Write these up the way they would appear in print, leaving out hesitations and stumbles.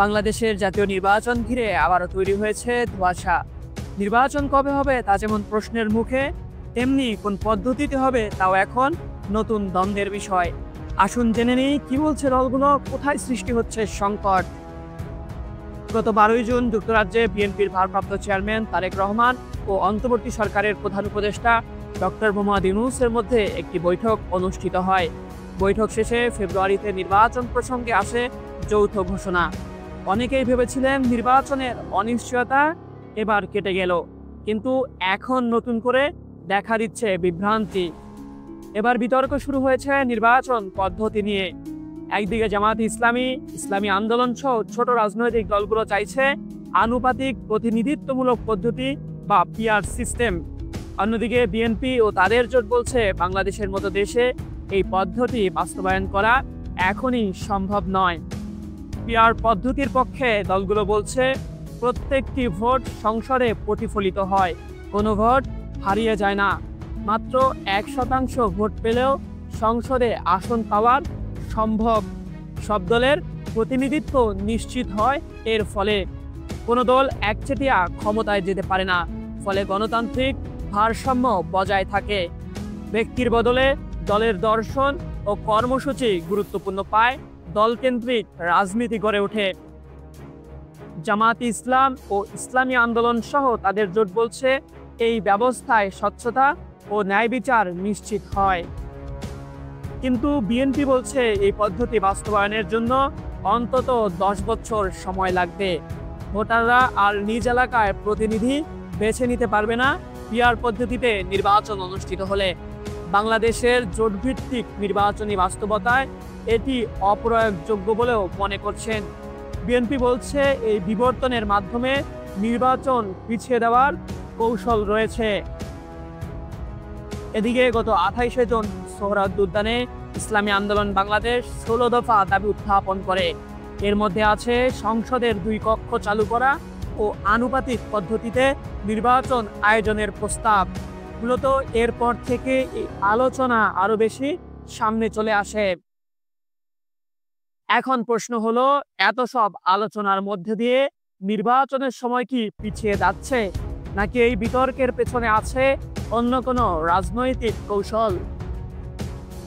বাংলাদেশের জাতীয় নির্বাচন ঘিরে আবারও তৈরি হয়েছে ধোঁয়াশা। নির্বাচন কবে হবে তা যেমন প্রশ্নের মুখে, তেমনি কোন পদ্ধতিতে হবে তাও এখন নতুন দ্বন্দ্বের বিষয়। আসুন জেনে নিই কি বলছে দলগুলো, কোথায় সৃষ্টি হচ্ছে সংকট। গত 12 জুন যুক্তরাজ্যে বিএনপির ভারপ্রাপ্ত চেয়ারম্যান তারেক রহমান ও অন্তর্বর্তী সরকারের প্রধান উপদেষ্টা ডক্টর মোহাম্মদ ইউনূসের মধ্যে একটি বৈঠক অনুষ্ঠিত হয়। বৈঠক শেষে ফেব্রুয়ারিতে নির্বাচন প্রসঙ্গে আসে যৌথ ঘোষণা। অনেকেই ভেবেছিলেন নির্বাচনের অনিশ্চয়তা এবার কেটে গেল, কিন্তু এখন নতুন করে দেখা দিচ্ছে বিভ্রান্তি। এবার বিতর্ক শুরু হয়েছে নির্বাচন পদ্ধতি নিয়ে। একদিকে জামায়াত ইসলামী আন্দোলন সহ ছোট রাজনৈতিক দলগুলো চাইছে আনুপাতিক প্রতিনিধিত্বমূলক পদ্ধতি বা পিআর সিস্টেম। অন্যদিকে বিএনপি ও তাদের জোট বলছে বাংলাদেশের মতো দেশে এই পদ্ধতি বাস্তবায়ন করা এখনই সম্ভব নয়। পিআর পদ্ধতির পক্ষে দলগুলো বলছে প্রত্যেকটি ভোট সংসদে প্রতিফলিত হয়, কোনো ভোট হারিয়ে যায় না। মাত্র 1% ভোট পেলেও সংসদে আসন পাওয়ার সম্ভব। সব দলের প্রতিনিধিত্ব নিশ্চিত হয় এর ফলে। কোনো দল একচেটিয়া ক্ষমতায় যেতে পারে না, ফলে গণতান্ত্রিক ভারসাম্য বজায় থাকে। ব্যক্তির বদলে দলের দর্শন ও কর্মসূচি গুরুত্বপূর্ণ পায়, দলকেন্দ্রিক রাজনীতি গড়ে ওঠে। জামায়াত ইসলাম ও ইসলামী আন্দোলন সহ তাদের জোট বলছে এই ব্যবস্থায় স্বচ্ছতা ও ন্যায় বিচার নিশ্চিত হয়। কিন্তু বিএনপি বলছে এই পদ্ধতি বাস্তবায়নের জন্য অন্তত 10 বছর সময় লাগবে। ভোটাররা আর নিজ এলাকায় প্রতিনিধি বেছে নিতে পারবে না পিআর পদ্ধতিতে নির্বাচন অনুষ্ঠিত হলে। বাংলাদেশের জোটভিত্তিক নির্বাচনী বাস্তবতায় এটি অপ্রয়োগযোগ্য বলেও মনে করছেন। বিএনপি বলছে এই বিবর্তনের মাধ্যমে নির্বাচন পিছিয়ে দেওয়ার কৌশল রয়েছে। এদিকে গত 28 জুন সোহরাওয়ার্দী উদ্যানে ইসলামী আন্দোলন বাংলাদেশ 16 দফা দাবি উত্থাপন করে। এর মধ্যে আছে সংসদের 2 কক্ষ চালু করা ও আনুপাতিক পদ্ধতিতে নির্বাচন আয়োজনের প্রস্তাব। মূলত এরপর থেকে এই আলোচনা আরো বেশি সামনে চলে আসে। এখন প্রশ্ন হলো, এত সব আলোচনার মধ্যে দিয়ে নির্বাচনের সময় কি পিছিয়ে যাচ্ছে, নাকি এই বিতর্কের পেছনে আছে অন্য কোনো রাজনৈতিক কৌশল?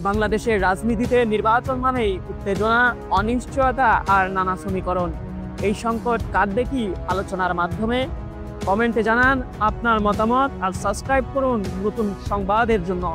বাংলাদেশের রাজনীতিতে নির্বাচন মানেই উত্তেজনা, অনিশ্চয়তা আর নানা সমীকরণ। এই সংকট কাটবে কি আলোচনার মাধ্যমে? কমেন্টে জানান আপনার মতামত আর সাবস্ক্রাইব করুন নতুন সংবাদের জন্য।